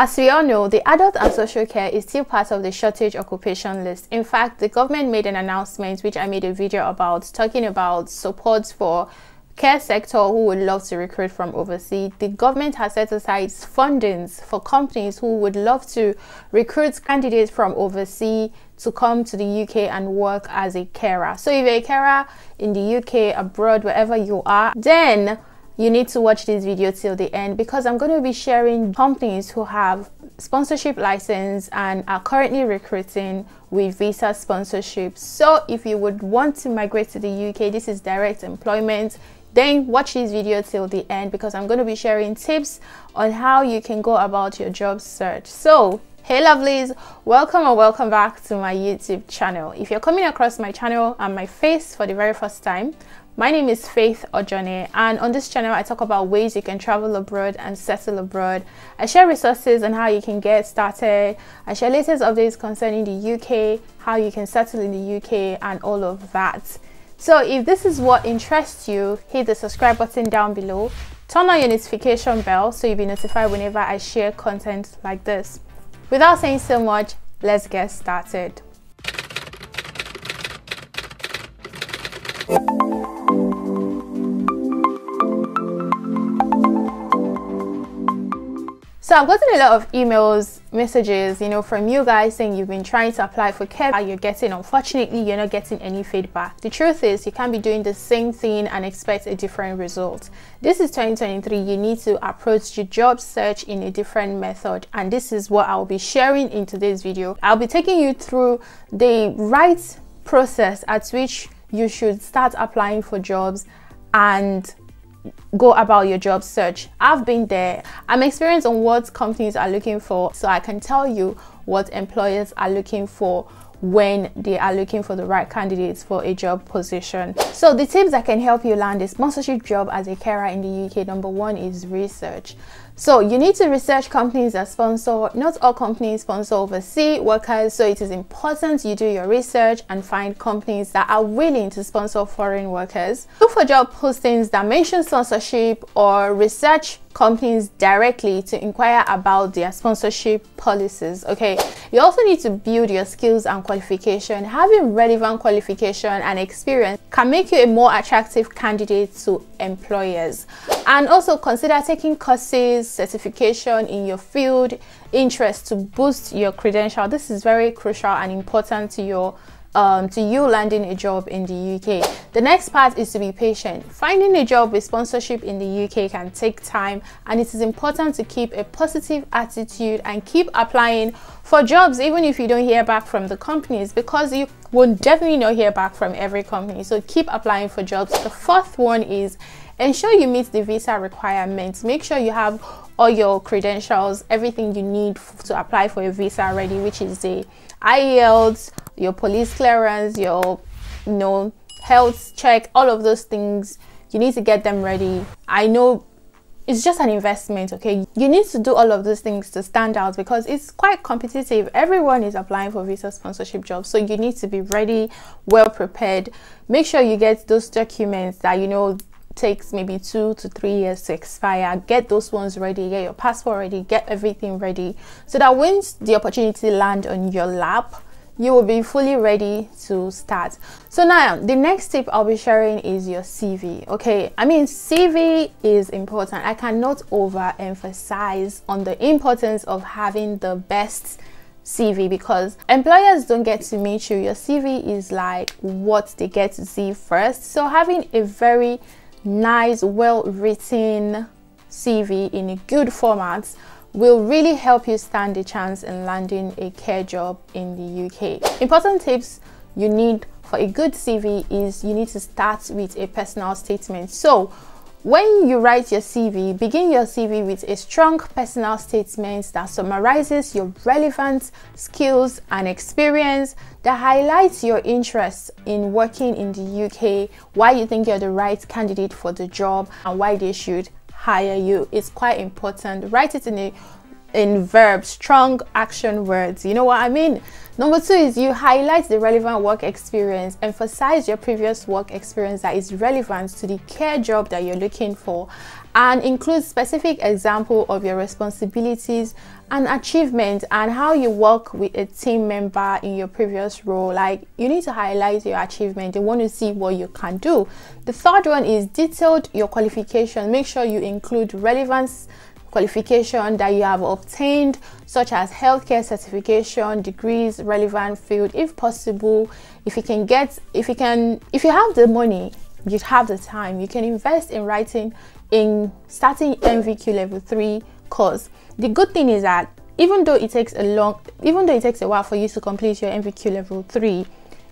As we all know, the adult and social care is still part of the shortage occupation list. In fact, the government made an announcement, which I made a video about, talking about support for care sector who would love to recruit from overseas. The government has set aside fundings for companies who would love to recruit candidates from overseas to come to the UK and work as a carer. So if you're a carer in the UK, abroad, wherever you are, then you need to watch this video till the end, because I'm going to be sharing companies who have sponsorship license and are currently recruiting with visa sponsorship. So if you would want to migrate to the UK, this is direct employment, then watch this video till the end, because I'm going to be sharing tips on how you can go about your job search. So hey lovelies, welcome or welcome back to my YouTube channel. If you're coming across my channel and my face for the very first time, my name is Faith Ojone, and on this channel I talk about ways you can travel abroad and settle abroad. I share resources on how you can get started. I share latest updates concerning the UK, how you can settle in the UK, and all of that. So if this is what interests you, hit the subscribe button down below, turn on your notification bell so you'll be notified whenever I share content like this. Without saying so much, let's get started. So I've gotten a lot of emails, messages, from you guys saying you've been trying to apply for care, unfortunately, you're not getting any feedback. The truth is, you can't be doing the same thing and expect a different result. This is 2023. You need to approach your job search in a different method, and this is what I'll be sharing in today's video. I'll be taking you through the right process at which you should start applying for jobs and go about your job search. I've been there. I'm experienced on what companies are looking for, so I can tell you what employers are looking for when they are looking for the right candidates for a job position. So the tips that can help you land a sponsorship job as a carer in the UK, number one is research. So you need to research companies that sponsor. Not all companies sponsor overseas workers, so it is important you do your research and find companies that are willing to sponsor foreign workers. Look for job postings that mention sponsorship, or research companies directly to inquire about their sponsorship policies. Okay, you also need to build your skills and qualification. Having relevant qualification and experience can make you a more attractive candidate to employers. And also consider taking courses, certification in your field interest to boost your credential. This is very crucial and important to your to you landing a job in the UK. The next part is to be patient. Finding a job with sponsorship in the UK can take time, and it is important to keep a positive attitude and keep applying for jobs even if you don't hear back from the companies, because you will definitely not hear back from every company. So keep applying for jobs. The fourth one is ensure you meet the visa requirements. Make sure you have all your credentials, everything you need to apply for a visa ready, which is the IELTS, your police clearance, your health check, all of those things. You need to get them ready. I know it's just an investment, okay? You need to do all of those things to stand out, because it's quite competitive. Everyone is applying for visa sponsorship jobs, so you need to be ready, well prepared. Make sure you get those documents that takes maybe 2 to 3 years to expire. Get those ones ready, get your passport ready, get everything ready, so that when the opportunity lands on your lap, you will be fully ready to start. So now the next tip I'll be sharing is your CV. Okay, CV is important. I cannot overemphasize on the importance of having the best CV, because employers don't get to meet you. Your CV is like what they get to see first. So having a very nice, well-written CV in a good format will really help you stand a chance in landing a care job in the UK. Important tips you need for a good CV is you need to start with a personal statement. So when you write your CV, begin your CV with a strong personal statement that summarizes your relevant skills and experience, that highlights your interest in working in the UK, why you think you're the right candidate for the job, and why they should hire you. It's quite important. Write it in a in verbs, strong action words. You know what I mean? Number 2 is you highlight the relevant work experience. Emphasize your previous work experience that is relevant to the care job that you're looking for, and include specific example of your responsibilities and achievements and how you work with a team member in your previous role. Like, you need to highlight your achievement. They want to see what you can do. The third one is detailed your qualification. Make sure you include relevance qualification that you have obtained, such as healthcare certification, degrees, relevant field. If possible, if you have the money, you have the time, you can invest in starting NVQ level 3 course. The good thing is that even though it takes a while for you to complete your NVQ level 3,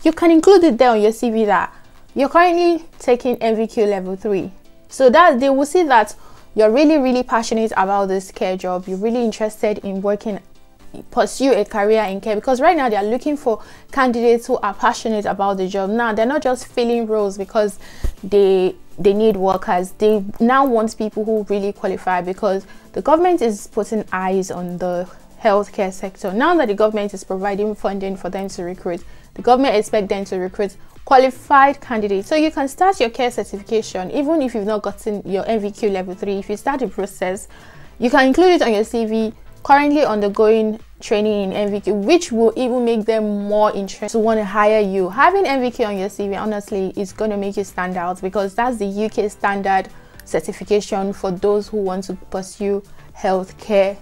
you can include it there on your CV that you're currently taking NVQ level 3, so that they will see that you're really passionate about this care job. You're really interested in pursue a career in care, because right now they are looking for candidates who are passionate about the job. Now they're not just filling roles because they need workers. They now want people who really qualify, because the government is putting eyes on the healthcare sector. Now that the government is providing funding for them to recruit, the government expects them to recruit qualified candidates. So you can start your care certification even if you've not gotten your NVQ level 3. If you start the process, you can include it on your CV, currently undergoing training in NVQ, which will even make them more interested to want to hire you. Having NVQ on your CV, honestly, is going to make you stand out, because that's the UK standard certification for those who want to pursue healthcare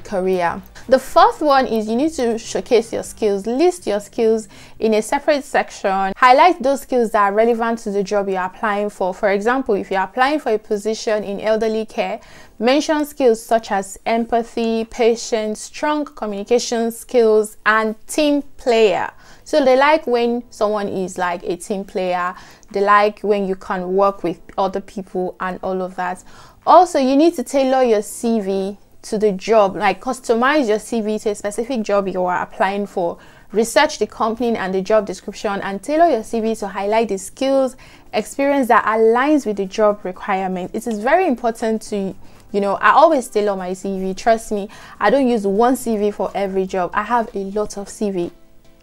career. The fourth one is you need to showcase your skills. List your skills in a separate section. Highlight those skills that are relevant to the job you're applying for. For example, if you're applying for a position in elderly care, mention skills such as empathy, patience, strong communication skills, and team player. So they like when someone is like a team player. They like when you can work with other people and all of that. Also, you need to tailor your CV to the job, like customize your CV to a specific job you are applying for. Research the company and the job description, and tailor your CV to highlight the skills, experience that aligns with the job requirement. It is very important to, I always tailor my CV. Trust me, I don't use one CV for every job. I have a lot of CV.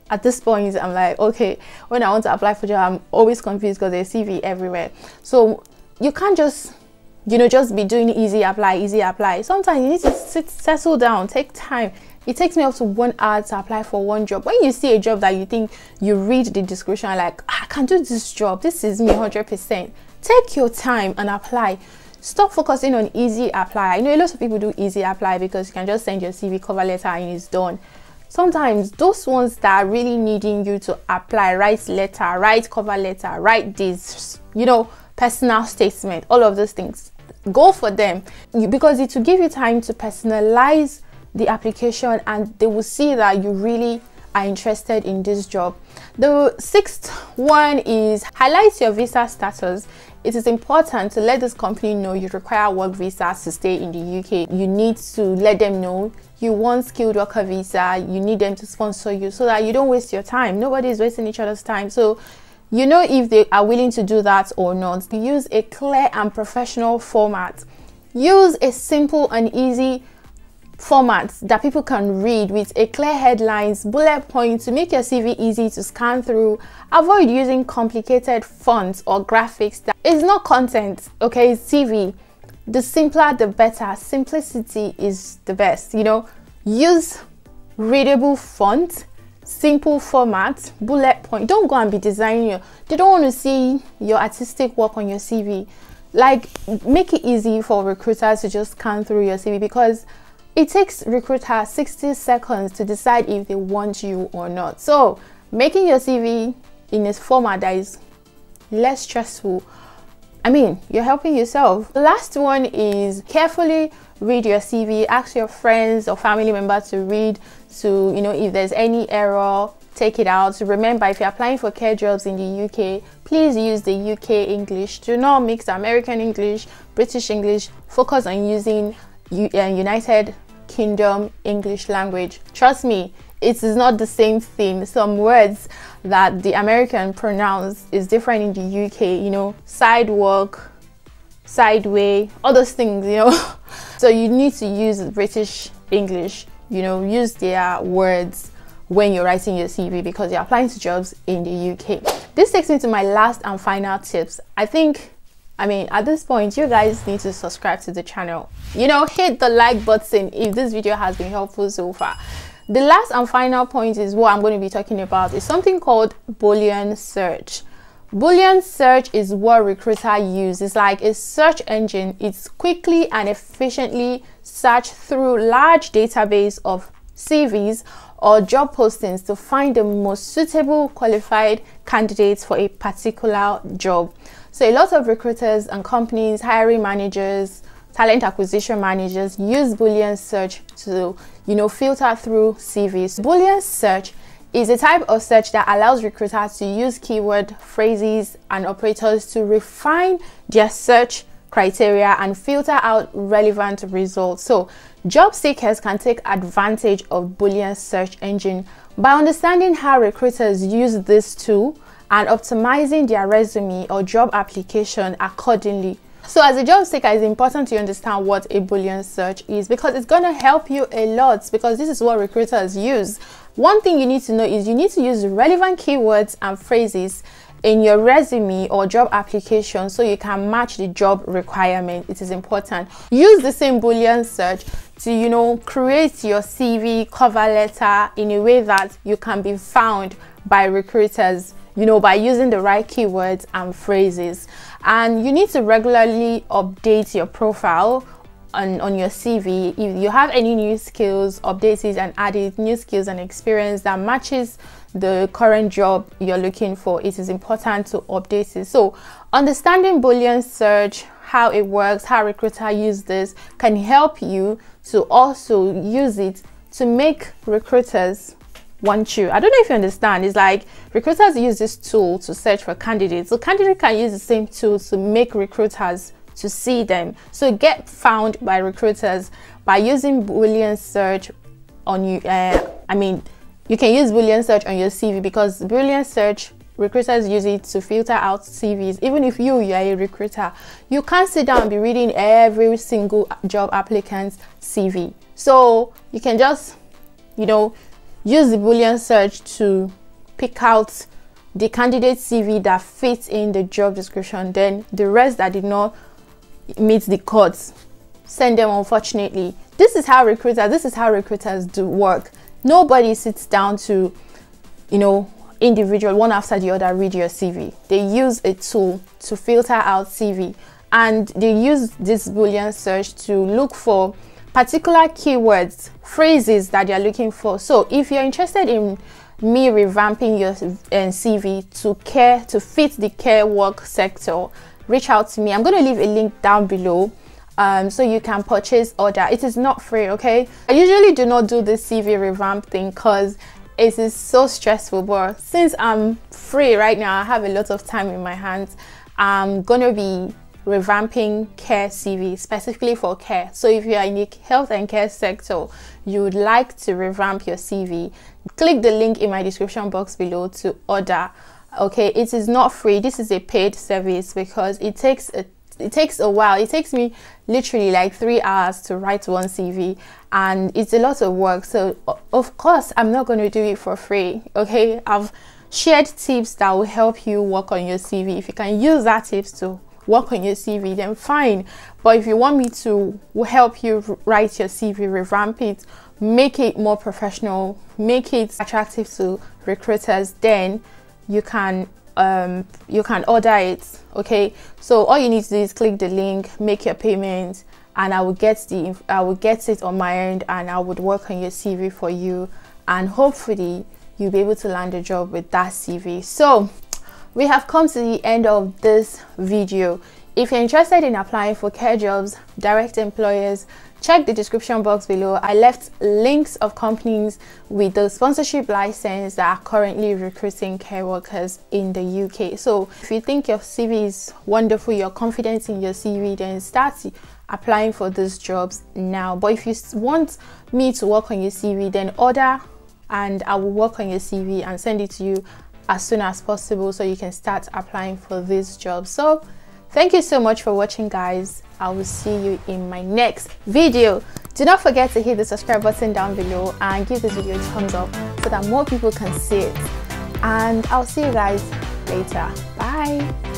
At this point, I'm like, okay, when I want to apply for a job, I'm always confused because there's CV everywhere. So you can't just be doing easy apply. Sometimes you need to settle down, take time. It takes me up to 1 hour to apply for one job. When you see a job that you think, you read the description like, I can do this job, this is me 100%. Take your time and apply. Stop focusing on easy apply. I know a lot of people do easy apply because you can just send your CV, cover letter, and it's done. Sometimes those ones that are really needing you to apply, write letter, write cover letter, write this, personal statement, all of those things, go for them, because it will give you time to personalize the application, and they will see that you really are interested in this job. The sixth one is highlight your visa status. It is important to let this company know you require work visa to stay in the UK. You need to let them know you want skilled worker visa. You need them to sponsor you so that you don't waste your time. Nobody is wasting each other's time. So if they are willing to do that or not. Use a clear and professional format. Use a simple and easy format that people can read with a clear headlines, bullet points to make your CV easy to scan through. Avoid using complicated fonts or graphics. That is not content, okay? It's CV. The simpler the better. Simplicity is the best. Use readable font, simple format, bullet point. Don't go and be designing they don't want to see your artistic work on your CV. Like, make it easy for recruiters to just scan through your CV, because it takes recruiters 60 seconds to decide if they want you or not. So making your CV in a format that is less stressful, you're helping yourself. The last one is carefully read your CV. Ask your friends or family members to read, to if there's any error, take it out. So remember, if you're applying for care jobs in the UK, please use the UK English. Do not mix American English, British English. Focus on using United Kingdom English language. Trust me, it is not the same thing. Some words that the American pronounce is different in the UK, sidewalk, sideway, all those things, So you need to use British English, you know, use their words when you're writing your CV because you're applying to jobs in the UK. This takes me to my last and final tips. I mean, at this point, you guys need to subscribe to the channel. You know, hit the like button if this video has been helpful so far. The last and final point is what I'm going to be talking about is something called Boolean search. Boolean search is what recruiter use. It's like a search engine. It's quickly and efficiently search through large database of CVs or job postings to find the most suitable qualified candidates for a particular job. So a lot of recruiters and companies, hiring managers, talent acquisition managers use Boolean search to, you know, filter through CVs. Boolean search is a type of search that allows recruiters to use keyword phrases and operators to refine their search criteria and filter out relevant results. So job seekers can take advantage of Boolean search engine by understanding how recruiters use this tool and optimizing their resume or job application accordingly. So as a job seeker, it's important to understand what a Boolean search is because it's going to help you a lot because this is what recruiters use. One thing you need to know is you need to use relevant keywords and phrases in your resume or job application so you can match the job requirement. It is important. Use the same Boolean search to, you know, create your CV cover letter in a way that you can be found by recruiters, you know, by using the right keywords and phrases. And you need to regularly update your profile on your CV. If you have any new skills, update it and add it, new skills and experience that matches the current job you're looking for. It is important to update it. So understanding Boolean search, how it works, how recruiters use this can help you to also use it to make recruiters want you. I don't know if you understand. It's like recruiters use this tool to search for candidates. So candidates can use the same tool to make recruiters to see them. So get found by recruiters by using Boolean search on you. You can use Boolean search on your CV because Boolean search, recruiters use it to filter out CVs. Even if you are a recruiter, you can't sit down and be reading every single job applicant's CV. So you can just, you know, use the Boolean search to pick out the candidate CV that fits in the job description. Then the rest that did not meet the codes, send them, unfortunately. This is how recruiters do work. Nobody sits down to, you know, individual one after the other read your CV. They use a tool to filter out CV and they use this Boolean search to look for particular keywords, phrases that you're looking for. So if you're interested in me revamping your CV to fit the care work sector, reach out to me. I'm going to leave a link down below so you can purchase order. It is not free, okay? I usually do not do this CV revamp thing because it is so stressful, but since I'm free right now, I have a lot of time in my hands. I'm going to be revamping care CV specifically for care. So if you are in the health and care sector, you would like to revamp your CV, click the link in my description box below to order. Okay, it is not free. This is a paid service because it takes a while. It takes me literally like 3 hours to write one CV and it's a lot of work. So of course I'm not going to do it for free. Okay, I've shared tips that will help you work on your CV. If you can use that tips to work on your CV, then fine. But if you want me to help you write your CV, revamp it, make it more professional, make it attractive to recruiters, then you can order it. Okay, so all you need to do is click the link, make your payment, and I will get it on my end and I would work on your CV for you, and hopefully you'll be able to land a job with that CV. So we have come to the end of this video. If you're interested in applying for care jobs, direct employers, check the description box below. I left links of companies with the sponsorship license that are currently recruiting care workers in the UK. So if you think your CV is wonderful, you're confident in your CV, then start applying for these jobs now. But if you want me to work on your CV, then order and I will work on your CV and send it to you as soon as possible so you can start applying for these jobs. So Thank you so much for watching, guys. I will see you in my next video. Do not forget to hit the subscribe button down below and give this video a thumbs up so that more people can see it. And I'll see you guys later. Bye.